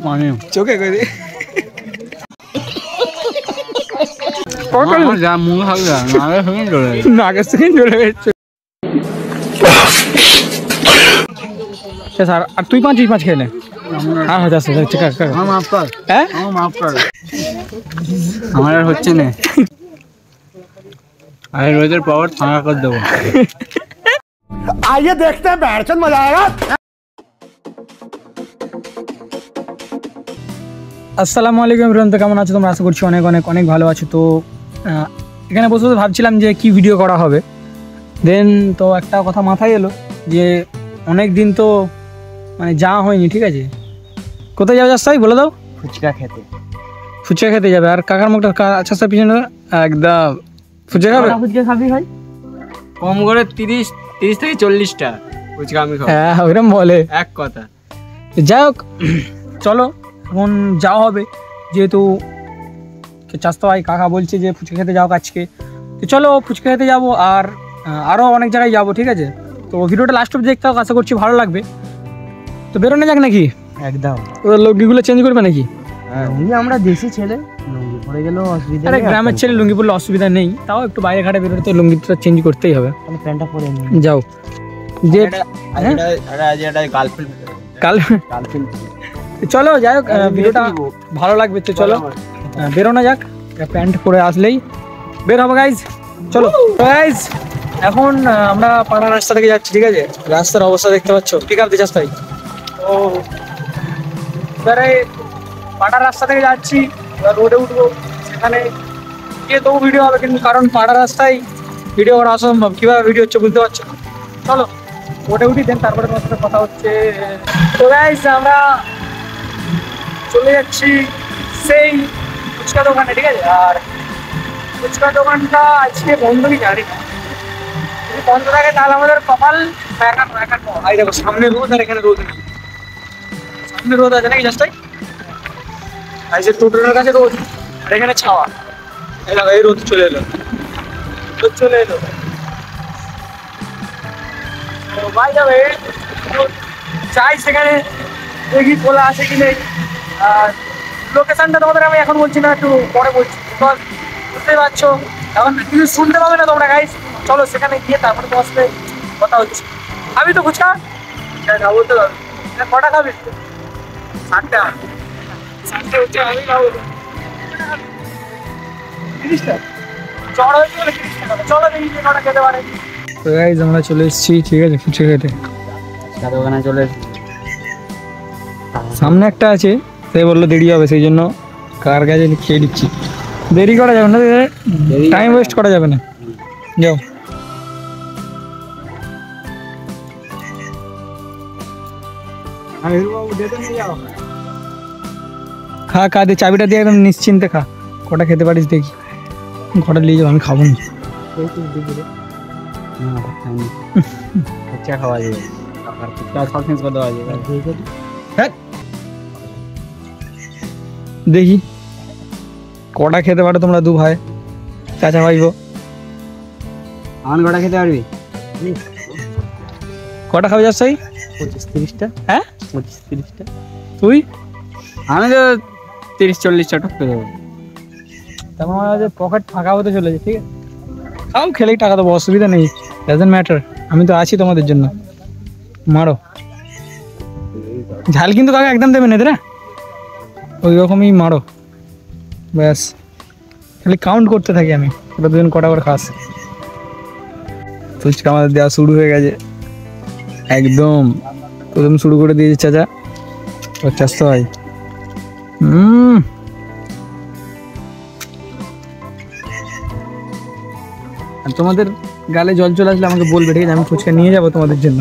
পানি চোখে করে দি যা মুখ থাকবে নাকের সেকেন্ড চলে গেছে। স্যার আর তুই 5 খেলে আর হয়ে যাচ্ছে মাফ কর, হ্যাঁ মাফ কর, আমার আর হচ্ছে না। আরে রোজের পাওয়ার ফাঁকা করে দেবো। आइए देखते हैं बैठचंद मजा आएगा। আসসালামু আলাইকুম এভরিওয়ান, তো কেমন আছো তোমরা? আশা করছি অনেক অনেক অনেক ভালো আছো। তো এখানে বসে বসে ভাবছিলাম যে কি ভিডিও করা হবে। দেন তো একটা কথা মাথায় এলো যে অনেক দিন তো মানে যাওয়া হয়নি, ঠিক আছে? কোথায় যাবে যাস তাই বলে দাও? ফুচকা খেতে যাবে। আর কাকার মুখটা আচ্ছা স্যার পিছনে একদম ফুচকা খাবে। ফুচকা খাবি ভাই? কম করে 30 থেকে 40টা ফুচকা আমি খাবো। হ্যাঁ ওইরকম বলে এক কথা। যাই হোক চলো এখন যাওয়া হবে, যেহেতু চাস্তো ভাই কাকা বলছে যে ফুচকা খেতে যাও আজকে, তো চলো ফুচকা খেতে যাবো। আর আরও অনেক জায়গায় যাবো, ঠিক আছে? তো ভিডিওটা লাস্ট অব্দি দেখতে হোক, আশা করছি ভালো লাগবে। তো বেরোনো যাক নাকি? একদম। ওরা লুঙ্গিগুলো চেঞ্জ করবে নাকি? লুঙ্গি আমরা দেশি ছেলে, লুঙ্গি পরে গেলেও অসুবিধা আরে গ্রামের ছেলে লুঙ্গি পরলে অসুবিধা নেই, তাও একটু বাইরে ঘাটে বেরোতে তো লুঙ্গিটা চেঞ্জ করতেই হবে। প্যান্টটা পরে যাও যে গার্লফ্রেন্ড কাল চলো যাই হোক ভিডিওটা ভালো লাগবে। তো চলো বেরোনো যাক, প্যান্ট পরে আসলেই বের হবো গাইজ। চলো গাইজ এখন আমরা পাড়া রাস্তা থেকে যাচ্ছি, ঠিক আছে? রাস্তার অবস্থা দেখতে পাচ্ছ, পিক আপ দিচ্ছ তাই। তো এবারে পাড়া রাস্তা থেকে যাচ্ছি, রোডে উঠবো, সেখানে গিয়ে তবু ভিডিও হবে, কিন্তু কারণ পাড়া রাস্তায় ভিডিও করা অসম্ভব, কীভাবে ভিডিও হচ্ছে বুঝতে পারছো। চলো রোডে উঠি, দেন তারপরে তোমার সাথে কথা হচ্ছে। তো গাইজ আমরা চলে যাচ্ছি সেই ফুচকা দোকানে, ঠিক আছে? আর ফুচকা দোকানটা আজকে বন্ধ কি জানি না, যদি বন্ধ থাকে তাহলে আমাদের কপাল একান্ন। এই দেখো সামনে রোদ আর এখানে রোদ নেই, সামনে রোদ আছে নাকি জাস্ট এই যে টোটোর কাছে রোদ আর এখানে ছাওয়া। এই দেখো এই রোদ চলে এলো, রোদ চলে এলো। ভাই যাবে চাই সেখানে দেখি খোলা আছে কি নেই। আর লোকেশনটা তোমাদের আমি এখন বলছি না, একটু পরে বলছি, বিকজ বুঝতেই পারছো এখন কিছু শুনতে পাবে না তোমরা গাইস। চলো সেখানে গিয়ে তারপরে তোমার সাথে কথা হচ্ছে। খাবি তো ফুচকা? খাবো তো। কটা খাবি? 60টা হচ্ছে, আমি খাবো 30টা। চড় হয়েছে বলে 30 টাকা। চলো দেখি যে কটা খেতে পারে। তো গাইস আমরা চলে এসেছি, ঠিক আছে, ফুচকা খেতে। দোকানে চলে এসেছি। সামনে একটা আছে, সে বললো দেরি হবে, সেই জন্য কার কাছে খেয়ে দিচ্ছি। দেরি করা যাবে না, টাইম ওয়েস্ট করা যাবে না। যাও খা খা দিয়ে চাবিটা দিয়ে একদম নিশ্চিন্তে খা, কটা খেতে পারিস দেখি। কটা নিয়ে যাবো, আমি খাবো না। ফুচকা খাওয়া যাবে, ফুচকা সব চেঞ্জ করে দেওয়া যাবে। দেখি কটা খেতে পারো তোমরা দু ভাই, চাচা ভাইবো। আমার কটা খেতে পারবি? কটা খাবে যাস তাই? 25-30টা। হ্যাঁ 25-30টা। তুই? আমি তো 30-40টা টপকে দেবো। তেমন আমাদের পকেট ফাঁকা হতে চলেছে, ঠিক আছে? খাও, খেলেই টাকা দেবো, অসুবিধা নেই, ডাজন্ট ম্যাটার, আমি তো আছি তোমাদের জন্য। মারো ঝাল কিন্তু কাকা একদম দেবে না এদের, ওই রকমই মারো ব্যাস। খালি কাউন্ট করতে থাকি আমি, ওটা দুজন কটা করে খাস। ফুচকা আমাদের দেওয়া শুরু হয়ে গেছে, একদম প্রথম শুরু করে দিয়েছে চাচা। চাষ তো হয়। আর তোমাদের গালে জল চলে আসলে আমাকে বলবে, ঠিক আছে? আমি ফুচকা নিয়ে যাবো তোমাদের জন্য,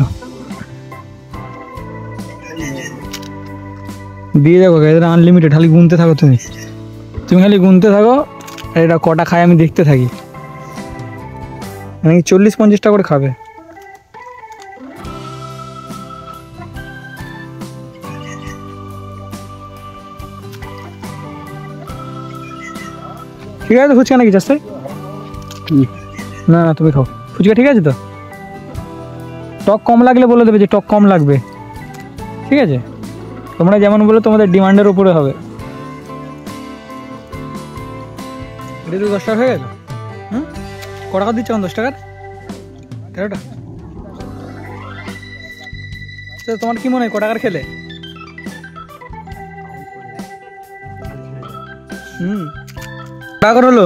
দিয়ে যাবো। এটা আনলিমিটেড, খালি গুনতে থাকো তুমি খালি গুনতে থাকো। আর এটা কটা খায় আমি দেখতে থাকি, মানে 40-50টা করে খাবে। ঠিক আছে তো ফুচকা নাকি চাষ? না না তুমি খাও ফুচকা, ঠিক আছে? তো টক কম লাগলে বলে দেবে যে টক কম লাগবে, ঠিক আছে? তোমরা যেমন বলো তোমাদের ডিমান্ডের উপরে হবে। এটা তো 10 টাকা হয়ে গেল। ক টাকা দিচ্ছ 10 টাকার? 13টা। তোমার কি মনে হয় ক টাকার খেলে? টাকা করে হলো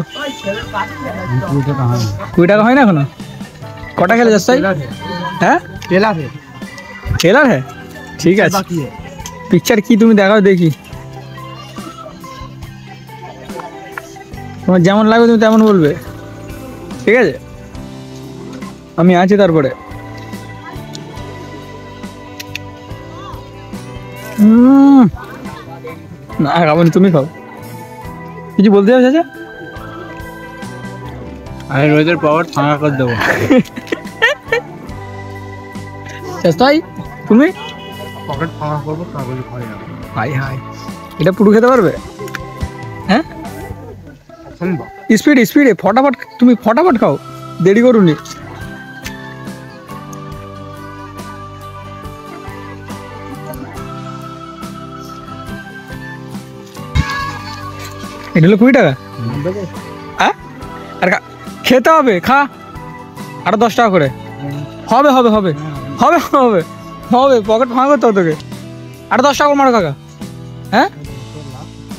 20 টাকা হয় না এখনো? কটা খেলে যাচ্ছে? হ্যাঁ ট্রেলার হ্যাঁ ঠিক আছে। পিকচার কি তুমি দেখাও দেখি, তোমার যেমন লাগবে তুমি তেমন বলবে, ঠিক আছে? আমি আছি তারপরে। না খাবো না, তুমি খাও। কিছু বলতে যাবে চাচা? আমি রোজের পাওয়ার ফাঁকা করে দেবো। তাই তুমি পকেট ফাঁকা করবো কাগজ ভরে যাবে। হাই হাই, এটা পুরো খেতে পারবে? হ্যাঁ স্পিডে ফটাফট, তুমি ফটাফট খাও, দেরি করুনি। এটা হলো 20 টাকা। হ্যাঁ আর খেতে হবে, খা আরো 10 টাকা করে। হবে হবে হবে হবে হবে হবে, পকেট ফাঁকা করতে হবে তোকে। আরো 10 টাকা মারো কাকা। হ্যাঁ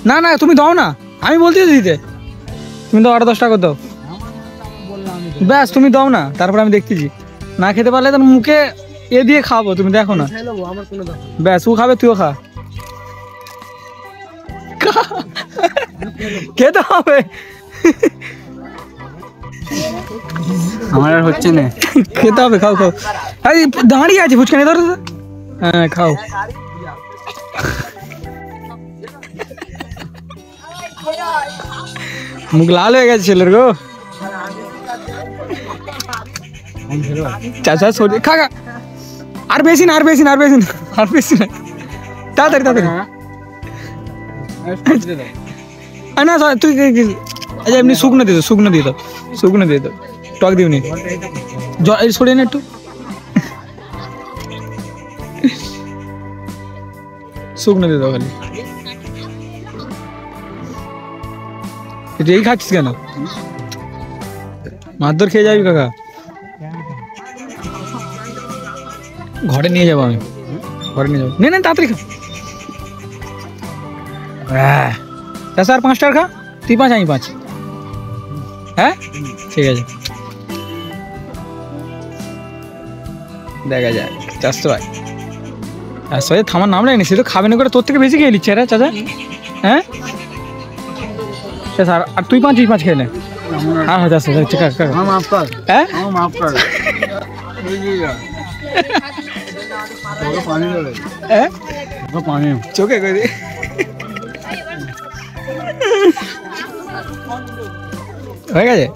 না না তুমি দাও না, আমি বলছি দিতে, তুমি দাও, আরো 10 টাকা দাও। ব্যাস তুমি দাও না, তারপরে আমি দেখতেছি। না খেতে পারলে তো মুখে এ দিয়ে খাবো, তুমি দেখো না। ব্যাস ও খাবে, তুইও খা। খেতে হবে, আমার আর হচ্ছে না। খেতে হবে, খাও খাও। আরে দাঁড়িয়ে আছে ফুচকা নিয়ে ধরো। হ্যাঁ খাও। মুখ লাল হয়ে গেছে ছেলের গো। চাচা সরি, খা খা। আর বেশি না, আর বেশি না, আর বেশি না, আর বেশি না। তাড়াতাড়ি তাড়াতাড়ি। না তুই আচ্ছা এমনি শুকনো দিয়ে দাও, শুকনো দিয়ে দাও, শুকনো দিয়ে দাও, টক দিওনি। সরিয়ে না একটু। শুকনো দিয়ে দাও খালি। এই খাচ্ছিস কেন? মারধর খেয়ে যাবি কাকা। ঘরে নিয়ে যাবো আমি, ঘরে নিয়ে যাবো। নে তাড়াতাড়ি খা। আর 5 টাকা খা, তুই 5 আমি 5। হ্যাঁ ঠিক আছে, দেখা যায়। 400 ভাই, 400 থামার নাম লাগেনি, সে তো খাবে না করে তোর থেকে বেশি খেয়ে নিচ্ছে রে চাচা। হ্যাঁ স্যার, আর তুই 5 খেয়ে নে। হ্যাঁ হ্যাঁ 400 মাফ কর, হ্যাঁ মাফ কর। পানি দেবে, পানি চোখে করে হয়ে গেছে।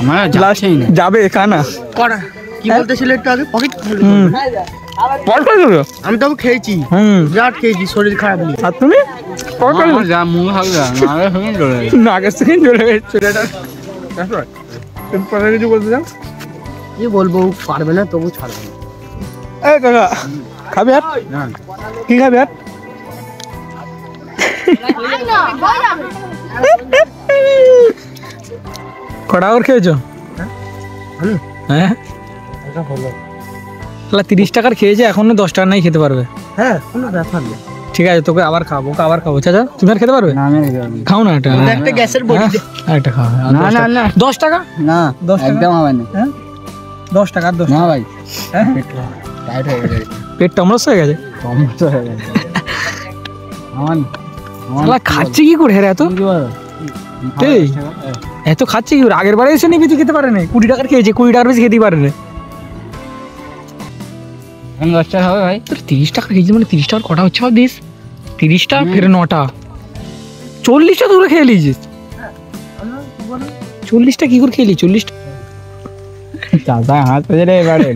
আমার যাচ্ছেই না, যাবে খানা করা কি বলতেছিল একটু আগে? পকেট আমি তো খেয়েছি, বিরাট খেয়েছি, শরীর খারাপ নেই। আর তুমি যা মুখ হবে না, আগের থেকে চলে গেছে ছেলেটা। কিছু বলতে চাও? কি বলবো, পারবে না তবু ছাড়বে না। এই কাকা খাবি আর কি খাবি আর? কটা করে খেয়েছো? হ্যাঁ 30 টাকার খেয়েছে, এখনো 10 টাকা নাই খেতে পারবে। হ্যাঁ কোনো ব্যাপার নেই, ঠিক আছে তোকে আবার খাবো, ওকে আবার খাবো। চাচা তুমি আর খেতে পারবে? খাও না এটা, একটা গ্যাসের বড়ি দে। একটা খাও। না না না 10 টাকা না, 10 টাকা একদম হবে না। হ্যাঁ 10 টাকা, 10 না ভাই, হ্যাঁ টাইট হয়ে গেছে, পেট টমরস হয়ে গেছে। সমস্যা হয়ে গেছে। শালা খাচ্ছে কি করে রে এত? এই এত খাচ্ছে কি করে? আগের বারে এসে নিবি, তুই খেতে পারে না। 20 টাকার খেয়েছে, 20 টাকার বেশি খেতেই পারে না। 10 টাকা হবে ভাই। তোর 30 টাকা খেয়েছি মানে 30 টাকার কটা হচ্ছে ভাব দিস? 30 টাকা ফের 9টা, 40টা তোরা খেয়ে নিয়েছিস। 40টা কি করে খেলি? 40টা চাচা হাত পেয়ে রে এবারে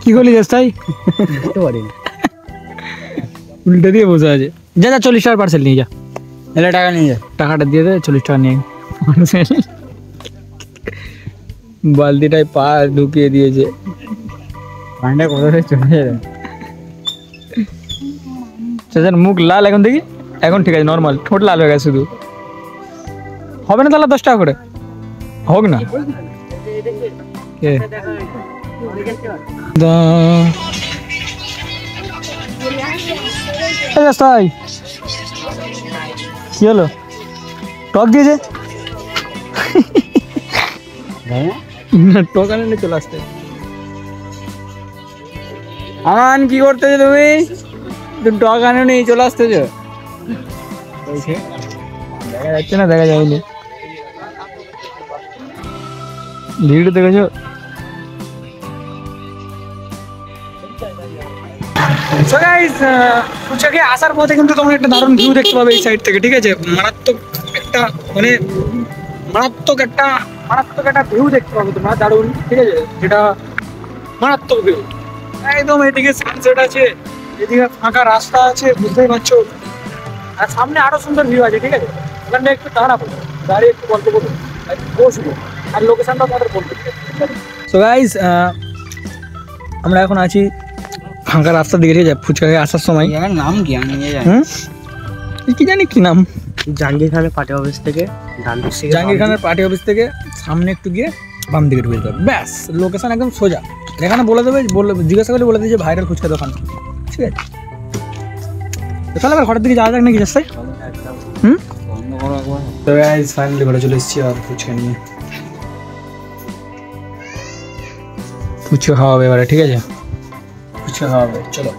কি করলি যাস তাই? বুঝতে পারি না, উল্টে দিয়ে বসে আছে। যা যা 40 টাকার পার্সেল নিয়ে যা, এলে টাকা নিয়ে যা। টাকাটা দিয়ে দে, 40 টাকা নিয়ে। বালতিটায় পা ঢুকিয়ে দিয়েছে। পানিটা কোথায় চলে যাবে? চাচার মুখ লাল এখন দেখি, এখন ঠিক আছে নর্মাল, ঠোঁট লাল হয়ে গেছে শুধু। হবে না তাহলে 10 টাকা করে হোক না। কে তাই কি হলো, টক দিয়েছে টক আনে চলে আসতে। আমান কি করতেছো তুমি? তুমি টক আনো নি, চলে আসতেছো? দেখা যাচ্ছে না, দেখা যায়নি, ভিড় দেখেছো? So guys, ফুচকাকে আসার পথে কিন্তু তোমরা একটা দারুণ ভিউ দেখতে পাবে এই সাইড থেকে, ঠিক আছে? মারাত্মক একটা মানে মারাত্মক একটা ভিউ দেখতে পাবে তোমরা, দারুণ, ঠিক আছে? যেটা মারাত্মক ভিউ, একদম এদিকে সানসেট আছে, এদিকে ফাঁকা রাস্তা আছে, বুঝতেই পারছো। আর সামনে আরো সুন্দর ভিউ আছে, ঠিক আছে? ওখানে একটু দাঁড়াবো, দাঁড়িয়ে একটু গল্প করবো, বসবো, আর লোকেশনটা তোমাদের বলবো। সো গাইস, আমরা এখন আছি ফাঁকা রাস্তা দিকে, ঠিক আছে? ফুচকাকে আসার সময়। এর নাম কি আমি জানি? কি জানি কি নাম, জাহাঙ্গীর খানের পার্টি অফিস থেকে ডান দিক থেকে জাহাঙ্গীর খানের পার্টি অফিস থেকে সামনে একটু গিয়ে বাম দিকে ঢুকে যেতে হবে, ব্যাস লোকেশন একদম সোজা। এখানে বলে দেবে, জিজ্ঞাসা করলে বলে দিয়েছে ভাইরাল ফুচকা দোকান, ঠিক আছে? তাহলে আবার ঘরের দিকে যাওয়া যাক নাকি রাস্তায়? তো গাইস ফাইনালি ঘরে চলে এসেছি আর ফুচকা নিয়ে, ফুচকা খাওয়া হবে এবারে, ঠিক আছে? ফুচকা খাওয়া হবে, চলো।